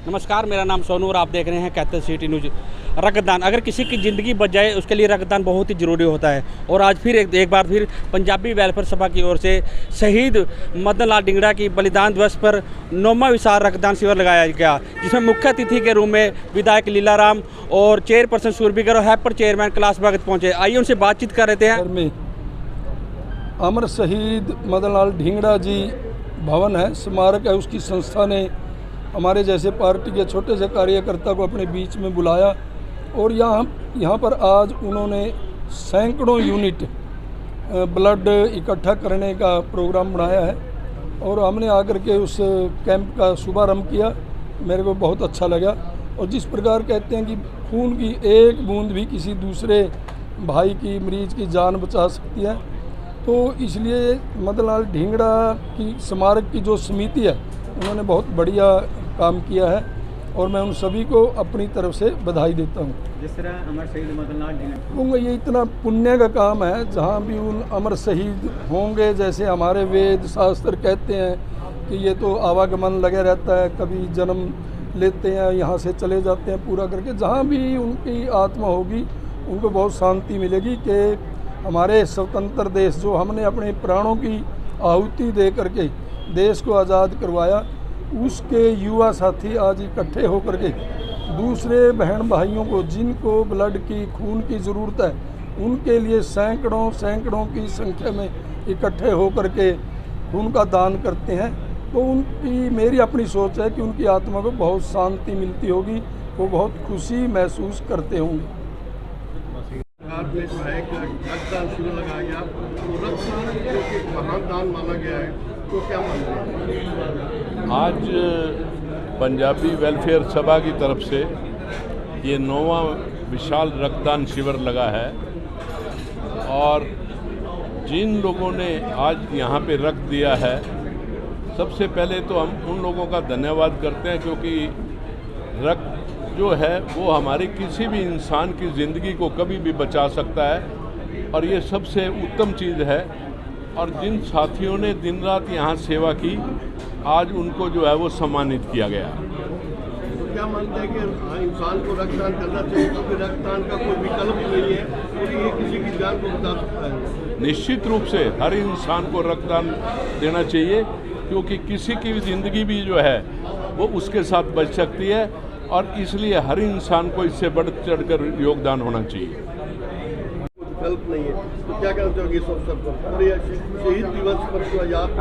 नमस्कार, मेरा नाम सोनू और आप देख रहे हैं कैपिटल सिटी न्यूज। रक्तदान, अगर किसी की ज़िंदगी बच जाए उसके लिए रक्तदान बहुत ही ज़रूरी होता है। और आज फिर एक बार फिर पंजाबी वेलफेयर सभा की ओर से शहीद मदन लाल ढींगड़ा की बलिदान दिवस पर 9वां विशाल रक्तदान शिविर लगाया गया, जिसमें मुख्य अतिथि के रूप में विधायक लीलाराम और चेयरपर्सन सूरबिगर और हैपर चेयरमैन कैलाश भगत पहुँचे। आइए उनसे बातचीत कर रहे हैं। अमर शहीद मदन लाल ढींगड़ा जी भवन है, स्मारक है, उसकी संस्था ने हमारे जैसे पार्टी के छोटे से कार्यकर्ता को अपने बीच में बुलाया और यहाँ पर आज उन्होंने सैकड़ों यूनिट ब्लड इकट्ठा करने का प्रोग्राम बनाया है और हमने आकर के उस कैंप का शुभारंभ किया। मेरे को बहुत अच्छा लगा। और जिस प्रकार कहते हैं कि खून की एक बूंद भी किसी दूसरे भाई की, मरीज की जान बचा सकती है, तो इसलिए मदन लाल ढींगड़ा की स्मारक की जो समिति है उन्होंने बहुत बढ़िया काम किया है और मैं उन सभी को अपनी तरफ से बधाई देता हूँ। जिस तरह अमर शहीद मदन लाल ढींगड़ा, ये इतना पुण्य का काम है, जहाँ भी उन अमर शहीद होंगे, जैसे हमारे वेद शास्त्र कहते हैं कि ये तो आवागमन लगे रहता है, कभी जन्म लेते हैं, यहाँ से चले जाते हैं पूरा करके, जहाँ भी उनकी आत्मा होगी उनको बहुत शांति मिलेगी कि हमारे स्वतंत्र देश जो हमने अपने प्राणों की आहुति दे करके देश को आज़ाद करवाया, उसके युवा साथी आज इकट्ठे होकर के दूसरे बहन भाइयों को जिनको ब्लड की, खून की ज़रूरत है, उनके लिए सैकड़ों की संख्या में इकट्ठे होकर के खून का दान करते हैं। तो उनकी, मेरी अपनी सोच है कि उनकी आत्मा को बहुत शांति मिलती होगी, वो बहुत खुशी महसूस करते होंगे। में जो है कि रक्तदान शिविर लगाया गया, तो रक्तदान जो कि महान दान माना गया है, तो क्या मानते हैं? आज पंजाबी वेलफेयर सभा की तरफ से ये 9वां विशाल रक्तदान शिविर लगा है और जिन लोगों ने आज यहाँ पे रक्त दिया है, सबसे पहले तो हम उन लोगों का धन्यवाद करते हैं, क्योंकि रक्त जो है वो हमारी किसी भी इंसान की ज़िंदगी को कभी भी बचा सकता है और ये सबसे उत्तम चीज़ है। और जिन साथियों ने दिन रात यहाँ सेवा की, आज उनको जो है वो सम्मानित किया गया। तो क्या मानते हैं कि इंसान को रक्तदान करना चाहिए, क्योंकि रक्तदान का कोई विकल्प नहीं है और ये किसी की जान को बचा सकता है? निश्चित रूप से हर इंसान को रक्तदान देना चाहिए, क्योंकि किसी की ज़िंदगी भी जो है वो उसके साथ बच सकती है और इसलिए हर इंसान को इससे बढ़ चढ़कर योगदान होना चाहिए। विकल्प नहीं है, तो क्या कहना चाहोगे इस अवसर पर? और ये शहीद दिवस पर जो याद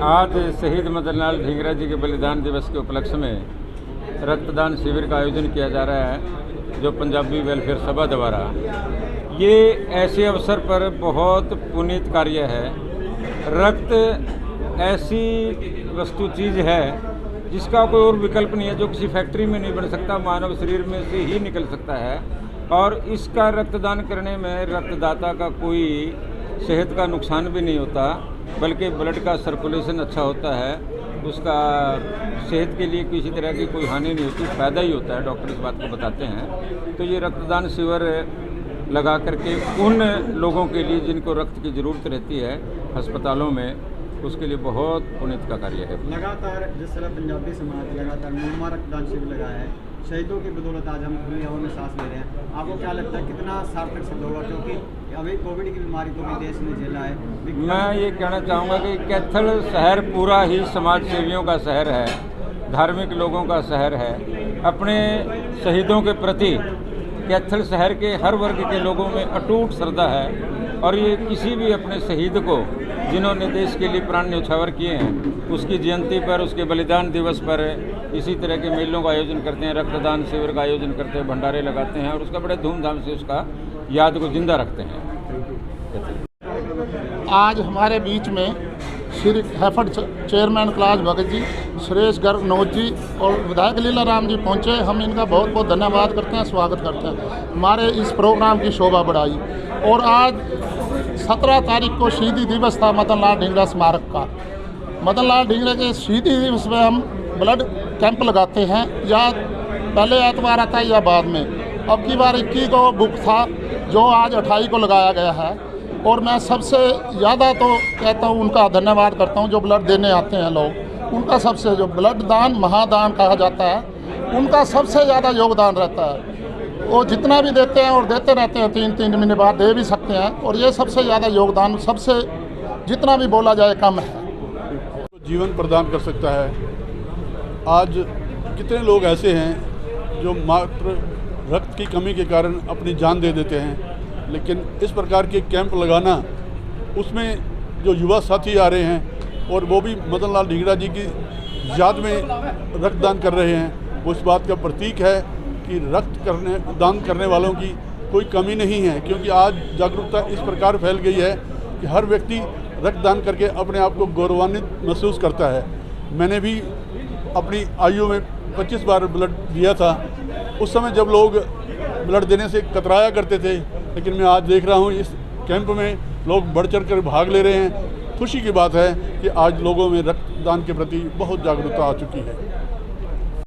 आज शहीद मदन लाल ढींगड़ा जी के बलिदान दिवस के उपलक्ष्य में रक्तदान शिविर का आयोजन किया जा रहा है, जो पंजाबी वेलफेयर सभा द्वारा। ये ऐसे अवसर पर बहुत पुनीत कार्य है। रक्त ऐसी वस्तु चीज़ है जिसका कोई और विकल्प नहीं है, जो किसी फैक्ट्री में नहीं बन सकता, मानव शरीर में से ही निकल सकता है। और इसका रक्तदान करने में रक्तदाता का कोई सेहत का नुकसान भी नहीं होता, बल्कि ब्लड का सर्कुलेशन अच्छा होता है, उसका सेहत के लिए किसी तरह की कोई हानि नहीं होती, फ़ायदा ही होता है। डॉक्टर इस बात को बताते हैं। तो ये रक्तदान शिविर लगा करके उन लोगों के लिए जिनको रक्त की ज़रूरत रहती है अस्पतालों में, उसके लिए बहुत पुनीत का कार्य है। लगातार जिस तरह पंजाबी समाज लगातार 9वां रक्तदान शिविर लगाया है, शहीदों की बदौलत आज हम खुली हवा में सांस ले रहे हैं। आपको क्या लगता है कितना सार्थक सिद्ध होगा, क्योंकि अभी कोविड की बीमारी को भी देश ने झेला है? मैं ये कहना चाहूँगा कि कैथल शहर पूरा ही समाज सेवियों का शहर है, धार्मिक लोगों का शहर है। अपने शहीदों के प्रति कैथल शहर के हर वर्ग के लोगों में अटूट श्रद्धा है और ये किसी भी अपने शहीद को, जिन्होंने देश के लिए प्राण न्यौछावर किए हैं, उसकी जयंती पर, उसके बलिदान दिवस पर इसी तरह के मेलों का आयोजन करते हैं, रक्तदान शिविर का आयोजन करते हैं, भंडारे लगाते हैं और उसका बड़े धूमधाम से उसका याद को जिंदा रखते हैं। आज हमारे बीच में श्री हैफर्ड चेयरमैन कैलाश भगत जी, सुरेश गर्ग नोज जी और विधायक लीलाराम जी पहुँचे। हम इनका बहुत बहुत धन्यवाद करते हैं, स्वागत करते हैं, हमारे इस प्रोग्राम की शोभा बढ़ाई। और आज 17 तारीख को शहीदी दिवस था मदन लाल ढींगड़ा स्मारक का। मदन लाल ढींगड़ा के शहीदी दिवस में हम ब्लड कैंप लगाते हैं, या पहले एतवार आता है या बाद में। अब की बार 21 को बुक था, जो आज 28 को लगाया गया है। और मैं सबसे ज़्यादा तो कहता हूँ, उनका धन्यवाद करता हूँ जो ब्लड देने आते हैं लोग, उनका सबसे, जो ब्लड दान महादान कहा जाता है, उनका सबसे ज़्यादा योगदान रहता है। वो जितना भी देते हैं और देते रहते हैं, 3-3 महीने बाद दे भी सकते हैं, और ये सबसे ज़्यादा योगदान, सबसे जितना भी बोला जाए कम है। जीवन प्रदान कर सकता है। आज कितने लोग ऐसे हैं जो मात्र रक्त की कमी के कारण अपनी जान दे देते हैं, लेकिन इस प्रकार के कैंप लगाना, उसमें जो युवा साथी आ रहे हैं और वो भी मदन लाल ढींगरा जी की याद में रक्तदान कर रहे हैं, वो इस बात का प्रतीक है कि दान करने वालों की कोई कमी नहीं है। क्योंकि आज जागरूकता इस प्रकार फैल गई है कि हर व्यक्ति रक्तदान करके अपने आप को गौरवान्वित महसूस करता है। मैंने भी अपनी आयु में 25 बार ब्लड दिया था। उस समय जब लोग ब्लड देने से कतराया करते थे, लेकिन मैं आज देख रहा हूँ इस कैंप में लोग बढ़ चढ़ कर भाग ले रहे हैं। खुशी की बात है कि आज लोगों में रक्तदान के प्रति बहुत जागरूकता आ चुकी है।